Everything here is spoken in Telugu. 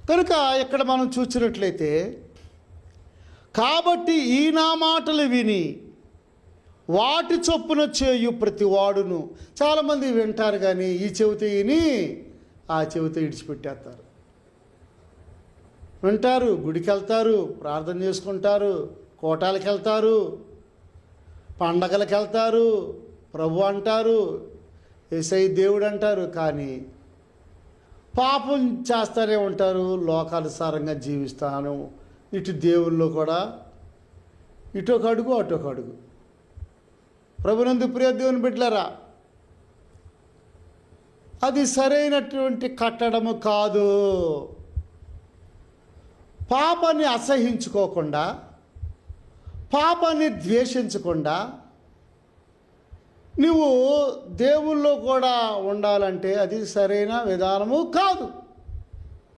కనుక ఇక్కడ మనం చూసినట్లయితే, కాబట్టి ఈ నా మాటలు విని వాటి చొప్పున చేయు ప్రతి వాడును. చాలామంది వింటారు కానీ ఈ చెవితో విని ఆ చెవితో ఇడిచిపెట్టేస్తారు. వింటారు, గుడికి వెళ్తారు, ప్రార్థన చేసుకుంటారు, కోటాలకు వెళ్తారు, పండగలకు వెళ్తారు, ప్రభు అంటారు, యేసై దేవుడు అంటారు, కానీ పాపం చేస్తూనే ఉంటారు, లోకానుసారంగా జీవిస్తాను. ఇటు దేవుల్లో కూడా ఇటొక అడుగు అటొక అడుగు. ప్రభునందు ప్రియ దేవుని బిడ్డలారా, అది సరైనటువంటి కట్టడము కాదు. పాపాన్ని అసహించుకోకుండా, పాపాన్ని ద్వేషించకుండా నువ్వు దేవుల్లో కూడా ఉండాలంటే అది సరైన విధానము కాదు.